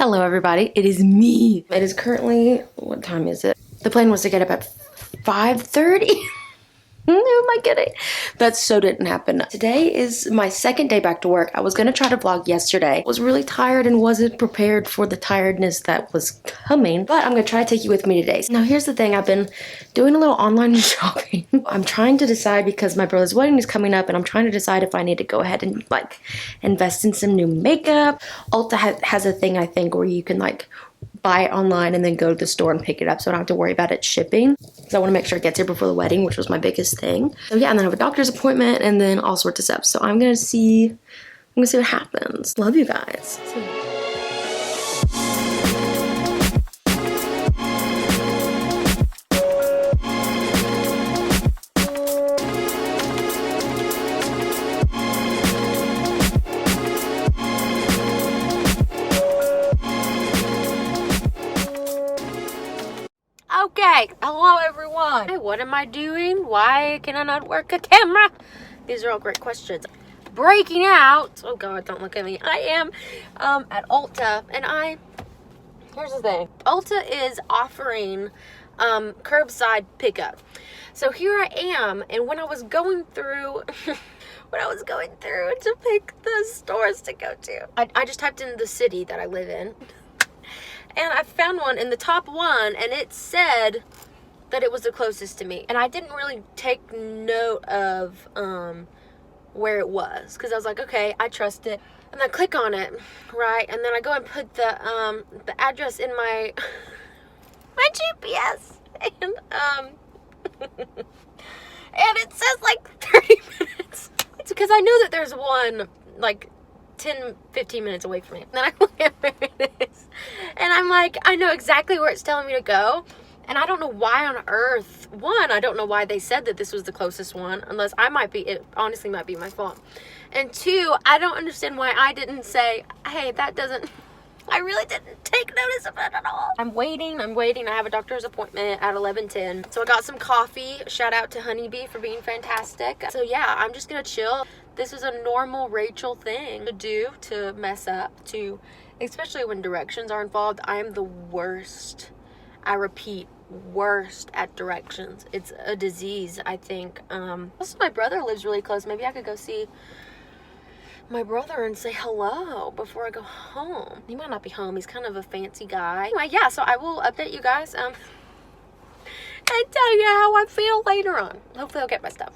Hello everybody, it is me. It is currently, what time is it? The plan was to get up at 5:30. Who am I kidding? That so didn't happen. Today is my second day back to work. I was gonna try to vlog yesterday. I was really tired and wasn't prepared for the tiredness that was coming, but I'm gonna try to take you with me today. Now here's the thing, I've been doing a little online shopping. I'm trying to decide because my brother's wedding is coming up and I'm trying to decide if I need to go ahead and like invest in some new makeup. Ulta has a thing I think where you can like buy it online and then go to the store and pick it up so I don't have to worry about it shipping. So I want to make sure it gets here before the wedding, which was my biggest thing. So yeah, and then I have a doctor's appointment and then all sorts of stuff. So I'm gonna see what happens. Love you guys. Okay, hello everyone. Hey, what am I doing? Why can I not work a camera? These are all great questions. Breaking out. Oh God, don't look at me. I am at Ulta and here's the thing. Ulta is offering curbside pickup. So here I am, and when I was going through to pick the stores to go to, I just typed in the city that I live in. And I found one in the top one, and it said that it was the closest to me. And I didn't really take note of where it was, because I was like, okay, I trust it. And I click on it, right? And then I go and put the address in my my GPS, and and it says like 30 minutes. It's because I know that there's one like 10-15 minutes away from me. And then I look at where it is, and I'm like, I know exactly where it's telling me to go, and I don't know why on earth. One, I don't know why they said that this was the closest one, unless it honestly might be my fault. And two, I don't understand why I didn't say, hey, I really didn't take notice of it at all. I'm waiting. I have a doctor's appointment at 11:10. So I got some coffee. Shout out to Honeybee for being fantastic. So yeah, I'm just gonna chill. This is a normal Rachel thing to do, to mess up, especially when directions are involved. I am the worst. I repeat, worst at directions. It's a disease, I think. Also, my brother lives really close. Maybe I could go see my brother and say hello before I go home. He might not be home. He's kind of a fancy guy. Anyway, yeah, so I will update you guys and tell you how I feel later on. Hopefully I'll get my stuff.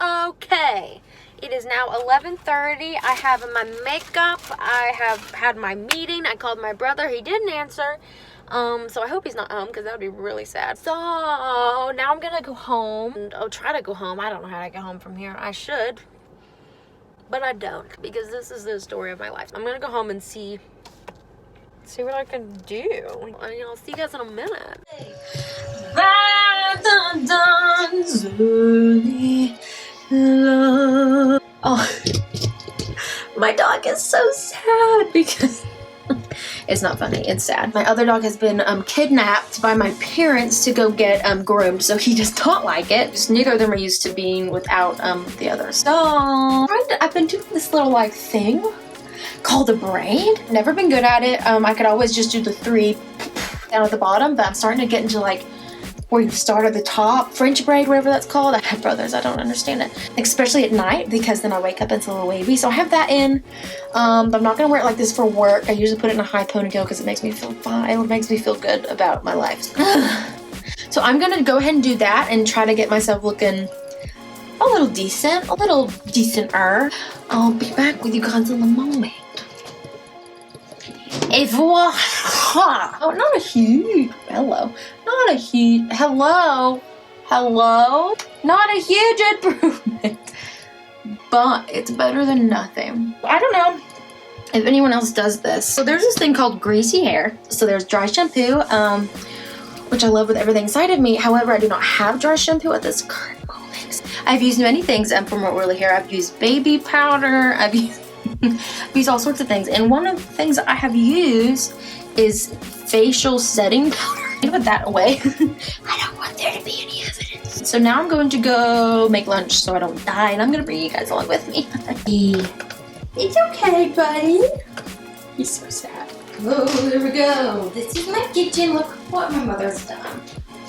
Okay, it is now 11:30. I have my makeup. I have had my meeting. I called my brother. He didn't answer. So I hope he's not home, because that would be really sad. So now I'm gonna go home. I'll try to go home. I don't know how to get home from here. I should, but I don't, because this is the story of my life. I'm gonna go home and see what I can do. I'll see you guys in a minute. Oh, my dog is so sad because it's not funny, it's sad. My other dog has been kidnapped by my parents to go get groomed, so he does not like it. Just neither of them are used to being without the other. So I've been doing this little like thing called a braid. Never been good at it. I could always just do the 3 down at the bottom, but I'm starting to get into like where you start at the top, French braid, whatever that's called. I have brothers, I don't understand it, especially at night, because then I wake up and it's a little wavy. So I have that in, but I'm not gonna wear it like this for work. I usually put it in a high ponytail because it makes me feel fine. It makes me feel good about my life. So I'm gonna go ahead and do that and try to get myself looking a little decenter. I'll be back with you guys in a moment. Et voila! Oh, not a huge, hello. Not a huge, hello. Not a huge improvement, but it's better than nothing. I don't know if anyone else does this. So there's this thing called greasy hair. So there's dry shampoo, which I love with everything inside of me. However, I do not have dry shampoo at this current moment. I've used many things for more oily hair. I've used baby powder. I've used all sorts of things, and one of the things I have used is facial setting powder. I'm gonna put that away. I don't want there to be any evidence. So now I'm going to go make lunch so I don't die, and I'm gonna bring you guys along with me. It's okay, buddy. He's so sad. Oh, here we go. This is my kitchen. Look what my mother's done.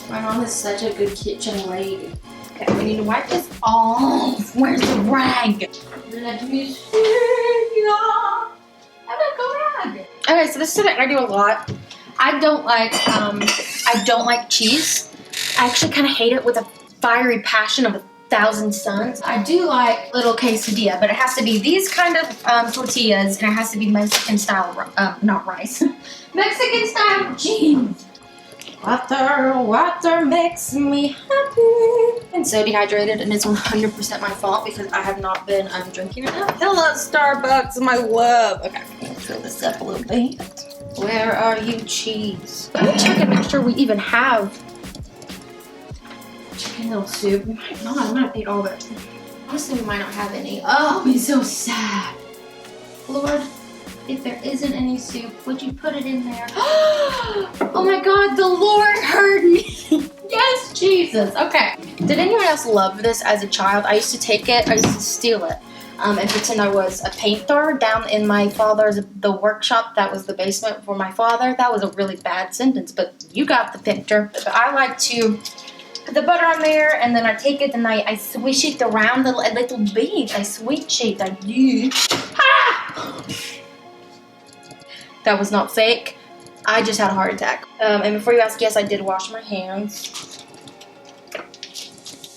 My mom is such a good kitchen lady. Okay, we need to wipe this off. Where's the rag? Let me see ya. I got the rag. Okay, so this is something I do a lot. I don't like cheese. I actually kind of hate it with a fiery passion of 1,000 suns. I do like little quesadilla, but it has to be these kind of tortillas, and it has to be Mexican style, not rice. Mexican style cheese. Water makes me happy. I'm so dehydrated, and it's 100% my fault because I have not been drinking enough. Hello, Starbucks, my love. Okay, I'm gonna fill this up a little bit. Where are you, cheese? Let me check and make sure we even have chicken noodle soup. We might not. I might eat all of it. Honestly, we might not have any. Oh, I'm so sad. Lord, if there isn't any soup, would you put it in there? Oh my God, the Lord heard me. Yes, Jesus. Okay. Did anyone else love this as a child? I used to take it, I used to steal it, and pretend I was a painter down in my father's, the workshop that was the basement for my father. That was a really bad sentence, but you got the picture. But I like to put the butter on there, and then I take it and I swish it around a little bit. I swish it, I do. Ah! That was not fake. I just had a heart attack. And before you ask, yes, I did wash my hands.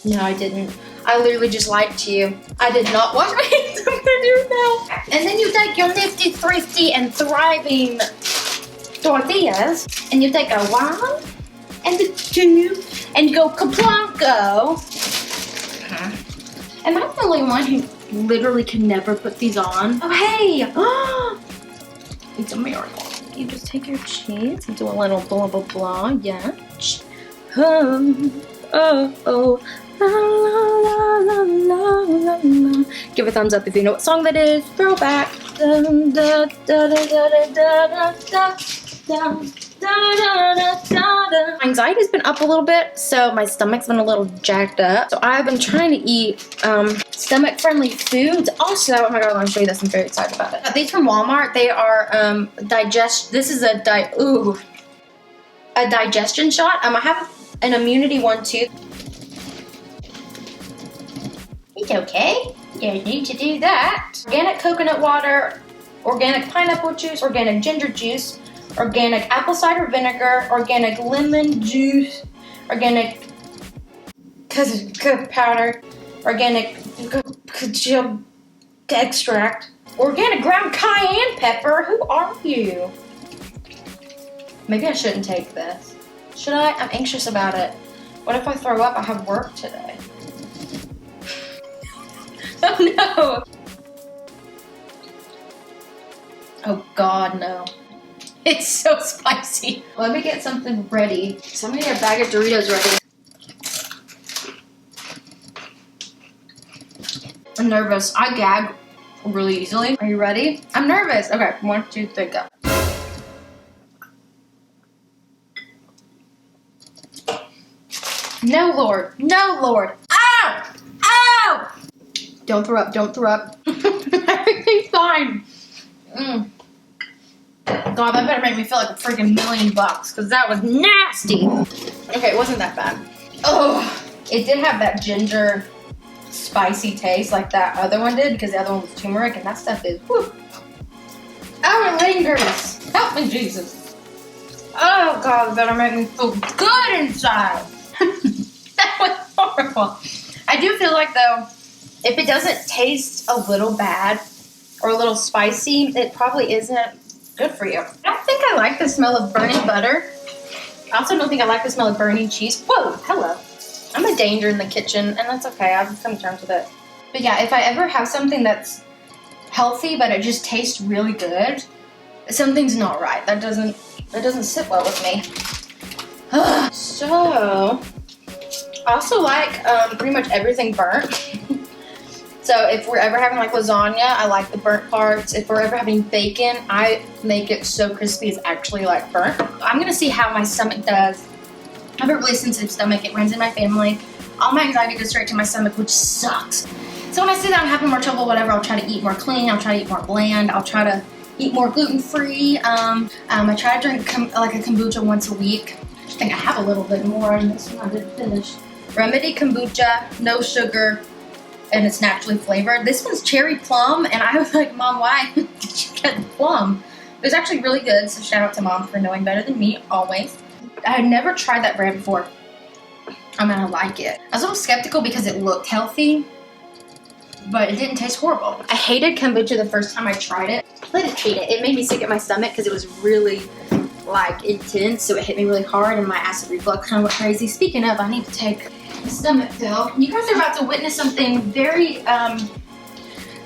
No, I didn't. I literally just lied to you. I did not wash my hands. I'm gonna do it now. And then you take your nifty, thrifty, and thriving tortillas, and you take a one and a two, and you go kaplanko. Am I the only one who literally can never put these on? Oh, hey! It's a miracle. You just take your cheese and do a little blah blah blah, yeah. Oh, la la la la la la. Give a thumbs up if you know what song that is. Throwback. Dun, da, da, da, da, da, da, da, da. My anxiety's been up a little bit, so my stomach's been a little jacked up. So I've been trying to eat stomach-friendly foods. Also, oh my God, I want to show you this. I'm very excited about it. These from Walmart. They are This is a digestion shot. I have an immunity one too. It's okay. You need to do that. Organic coconut water, organic pineapple juice, organic ginger juice, organic apple cider vinegar, organic lemon juice, organic powder, organic extract, organic ground cayenne pepper. Who are you? Maybe I shouldn't take this. Should I? I'm anxious about it. What if I throw up? I have work today. Oh no! Oh God, no. It's so spicy. Let me get something ready. Somebody get a bag of Doritos ready. I'm nervous. I gag really easily. Are you ready? I'm nervous. Okay, 1, 2, 3, go. No, Lord. No, Lord. Ow! Ow! Don't throw up. Don't throw up. Everything's fine. God, that better make me feel like a freaking $1,000,000 because that was nasty. Okay, it wasn't that bad. Oh, it did have that ginger spicy taste like that other one did because the other one was turmeric, and that stuff is whew. Oh, it lingers. Help me, Jesus. Oh God, that better make me feel good inside. That was horrible. I do feel like though, if it doesn't taste a little bad or a little spicy, it probably isn't good for you. I don't think I like the smell of burning butter. I also don't think I like the smell of burning cheese. Whoa, hello. I'm a danger in the kitchen, and that's okay. I've come to terms with it. But yeah, if I ever have something that's healthy, but it just tastes really good, something's not right. That doesn't sit well with me. So, I also like pretty much everything burnt. So if we're ever having like lasagna, I like the burnt parts. If we're ever having bacon, I make it so crispy it's actually like burnt. I'm gonna see how my stomach does. I have a really sensitive stomach. It runs in my family. All my anxiety goes straight to my stomach, which sucks. So when I see that I'm having more trouble, whatever, I'll try to eat more clean. I'll try to eat more bland. I'll try to eat more gluten-free. I try to drink like a kombucha once a week. I think I have a little bit more in this one I didn't finish. Remedy kombucha, no sugar, and it's naturally flavored. This one's cherry plum, and I was like, Mom, why did you get the plum? It was actually really good, so shout out to Mom for knowing better than me, always. I had never tried that brand before. I'm gonna like it. I was a little skeptical because it looked healthy, but it didn't taste horrible. I hated kombucha the first time I tried it. I didn't hate it. It made me sick at my stomach because it was really like intense, so it hit me really hard and my acid reflux kind of went crazy. Speaking of, I need to take a stomach pill. You guys are about to witness something very,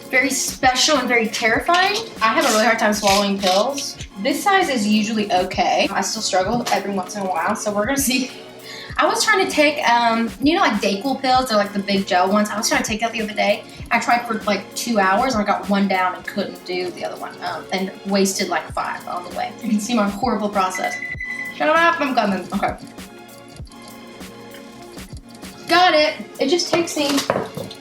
very special and very terrifying. I have a really hard time swallowing pills. This size is usually okay. I still struggle every once in a while, so we're gonna see. I was trying to take, you know, like Dayquil pills, they're like the big gel ones. I was trying to take that the other day. I tried for like 2 hours and I got one down and couldn't do the other one, and wasted like 5 on the way. You can see my horrible process. Shut up, I'm coming. Okay. Got it. It just takes me,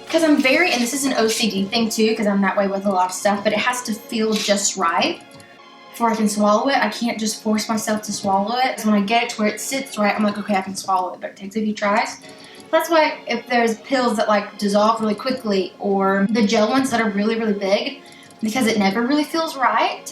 because I'm very, and this is an OCD thing too, because I'm that way with a lot of stuff, but it has to feel just right before I can swallow it. I can't just force myself to swallow it. So when I get it to where it sits right, I'm like, okay, I can swallow it, but it takes a few tries. That's why if there's pills that like dissolve really quickly, or the gel ones that are really, really big, because it never really feels right.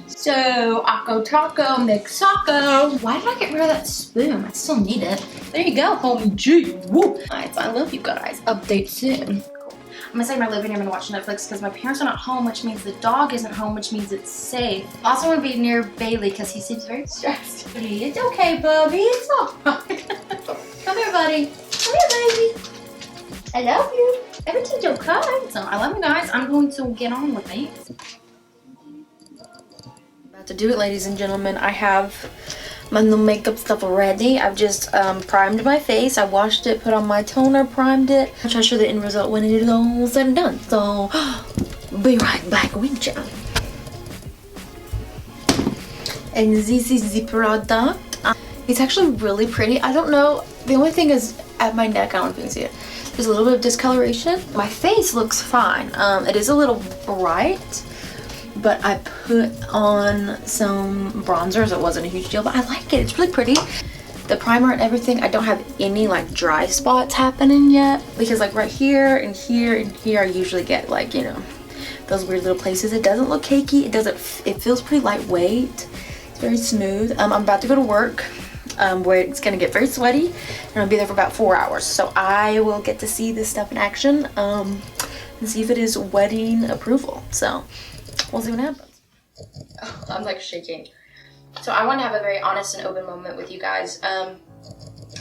So, Akko Taco, Mixaco. Why did I get rid of that spoon? I still need it. There you go, homie G. Woo. Alright, so I love you guys. Update soon. I'm gonna stay in my living room and watch Netflix because my parents are not home, which means the dog isn't home, which means it's safe. I also want to be near Bailey because he seems very stressed. It's okay, Bubby. It's alright. Come here, buddy. Come here, baby. I love you. Everything's okay. So I love you guys. I'm going to get on with things. About to do it, ladies and gentlemen. I have my little makeup stuff ready. I've just primed my face. I washed it, put on my toner, primed it. I'll try to show the end result when it is all said and done. So, be right back with you. And this is the product. It's actually really pretty. I don't know. The only thing is at my neck, I don't know if you can see it. There's a little bit of discoloration. My face looks fine. It is a little bright, but I put on some bronzers. It wasn't a huge deal, but I like it. It's really pretty. The primer and everything, I don't have any like dry spots happening yet, because like right here and here and here, I usually get like, you know, those weird little places. It doesn't look cakey. It feels pretty lightweight. It's very smooth. I'm about to go to work. Where it's gonna get very sweaty, and I'll be there for about 4 hours, so I will get to see this stuff in action and see if it is wedding approval. So we'll see what happens. Oh, I'm like shaking. So I want to have a very honest and open moment with you guys.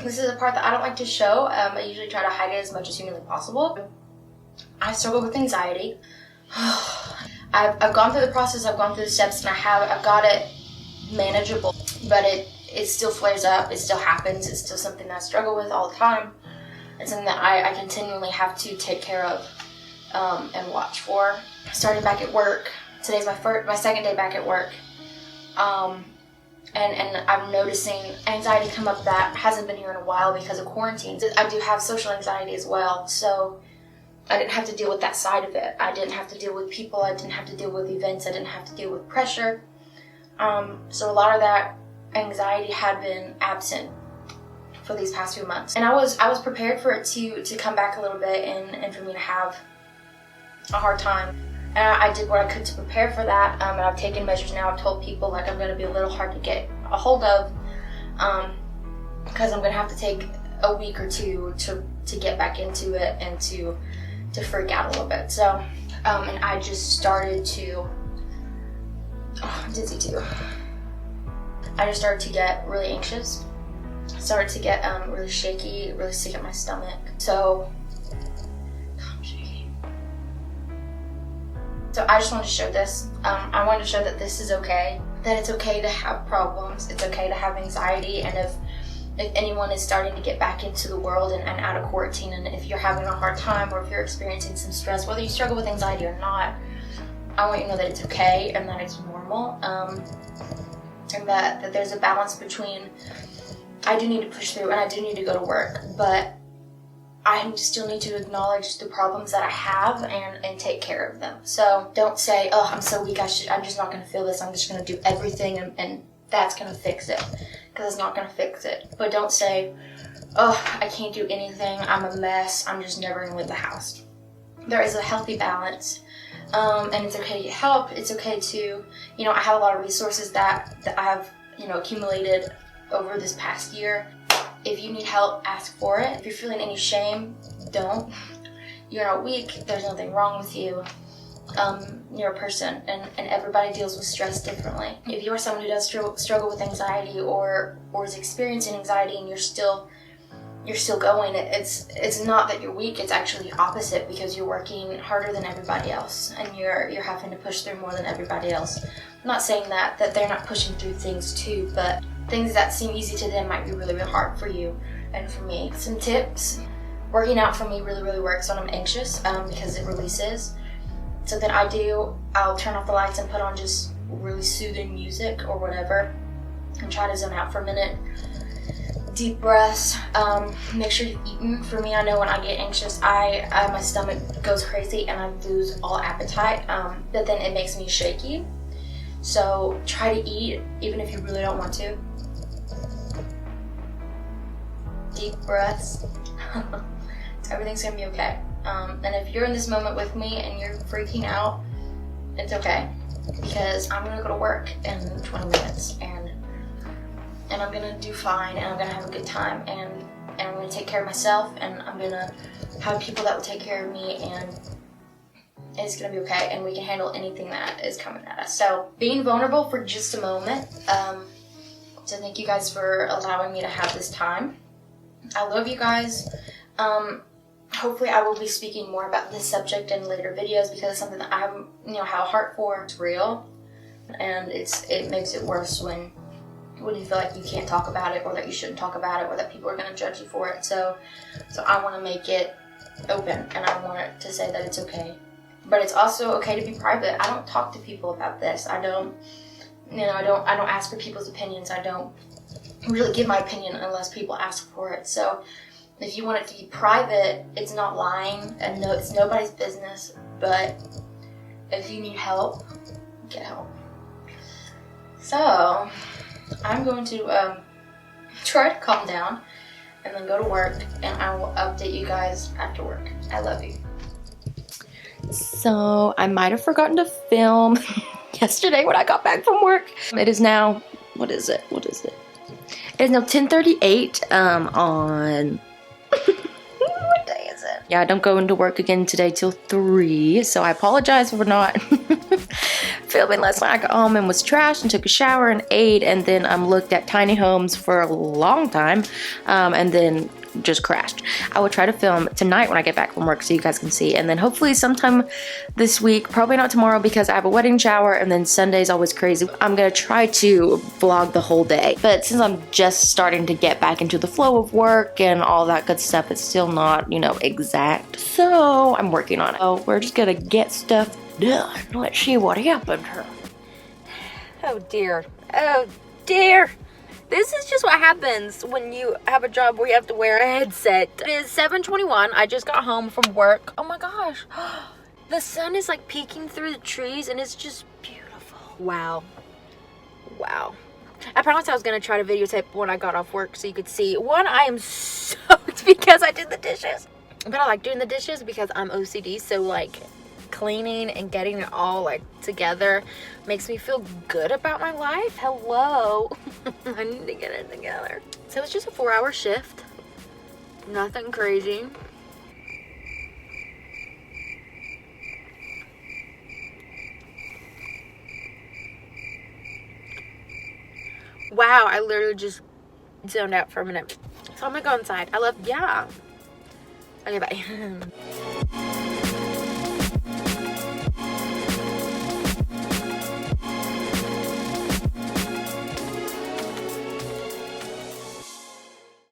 This is a part that I don't like to show. I usually try to hide it as much as humanly possible. I struggle with anxiety. I've gone through the process, I've gone through the steps, and I've got it manageable, but it still flares up, it still happens, it's still something that I struggle with all the time. It's something that I continually have to take care of and watch for. Starting back at work, today's my second day back at work, and I'm noticing anxiety come up that hasn't been here in a while because of quarantine. I do have social anxiety as well, so I didn't have to deal with that side of it. I didn't have to deal with people, I didn't have to deal with events, I didn't have to deal with pressure. So a lot of that anxiety had been absent for these past few months, and I was prepared for it to come back a little bit and for me to have a hard time, and I did what I could to prepare for that, and I've taken measures now. I've told people like I'm going to be a little hard to get a hold of because I'm going to have to take a week or two to get back into it and to freak out a little bit. So and I just started to I'm dizzy too. I just started to get really anxious, started to get really shaky, really sick at my stomach. So, I'm shaking. So I just wanted to show this. I wanted to show that this is okay, that it's okay to have problems, it's okay to have anxiety, and if anyone is starting to get back into the world and out of quarantine, and if you're having a hard time or if you're experiencing some stress, whether you struggle with anxiety or not, I want you to know that it's okay and that it's normal. And that there's a balance between I do need to push through and I do need to go to work, but I still need to acknowledge the problems that I have and take care of them. So don't say, oh, I'm so weak, I'm just not going to feel this, I'm just going to do everything and that's going to fix it, because it's not going to fix it. But don't say, oh, I can't do anything, I'm a mess, I'm just never going to leave the house. There is a healthy balance, and it's okay to get help. It's okay to, I have a lot of resources that I have, accumulated over this past year. If you need help, ask for it. If you're feeling any shame, don't. You're not weak. There's nothing wrong with you. You're a person, and everybody deals with stress differently. If you are someone who does struggle with anxiety or is experiencing anxiety and you're still going, it's not that you're weak. It's actually the opposite, because you're working harder than everybody else and you're having to push through more than everybody else. I'm not saying that they're not pushing through things too, but things that seem easy to them might be really, really hard for you and for me. Some tips. Working out for me really, really works when I'm anxious, because it releases. So then I'll turn off the lights and put on just really soothing music or whatever and try to zone out for a minute. Deep breaths. Make sure you've eaten. For me, I know when I get anxious, my stomach goes crazy and I lose all appetite, but then it makes me shaky. So try to eat even if you really don't want to. Deep breaths. Everything's gonna be okay. And if you're in this moment with me and you're freaking out, it's okay, because I'm gonna go to work in 20 minutes and I'm gonna do fine, and I'm gonna have a good time, and I'm gonna take care of myself, and I'm gonna have people that will take care of me, and it's gonna be okay, and we can handle anything that is coming at us. So being vulnerable for just a moment. So thank you guys for allowing me to have this time. I love you guys. Hopefully I will be speaking more about this subject in later videos, because it's something that I have a heart for. It's real, and it makes it worse when you feel like you can't talk about it, or that you shouldn't talk about it, or that people are going to judge you for it. So I want to make it open, and I want it to say that it's okay. But it's also okay to be private. I don't talk to people about this. I don't ask for people's opinions. I don't really give my opinion unless people ask for it. So if you want it to be private, it's not lying, and no, it's nobody's business. But if you need help, get help. So I'm going to try to calm down and then go to work, and I will update you guys after work. I love you. So I might have forgotten to film yesterday when I got back from work. It is now, what is it? It is now 10:38 on... What day is it? Yeah, I don't go into work again today till 3, so I apologize for not filming last night. I got home and was trashed and took a shower and ate, and then looked at tiny homes for a long time, and then just crashed. I will try to film tonight when I get back from work so you guys can see, and then hopefully sometime this week, probably not tomorrow because I have a wedding shower, and then Sunday's always crazy. I'm gonna try to vlog the whole day, but since I'm just starting to get back into the flow of work and all that good stuff, it's still not, exact. So I'm working on it. So we're just gonna get stuff done. Let's see what happened here. Oh dear. Oh dear. This is just what happens when you have a job where you have to wear a headset. It is 7:21. I just got home from work. Oh my gosh. The sun is like peeking through the trees and it's just beautiful. Wow. Wow. I promised I was going to try to videotape when I got off work so you could see. One, I am soaked because I did the dishes. But I like doing the dishes because I'm OCD. So like cleaning and getting it all like together makes me feel good about my life. Hello. I need to get it together. So it's just a 4-hour shift. Nothing crazy. Wow, I literally just zoned out for a minute. So I'm gonna go inside. Okay, bye.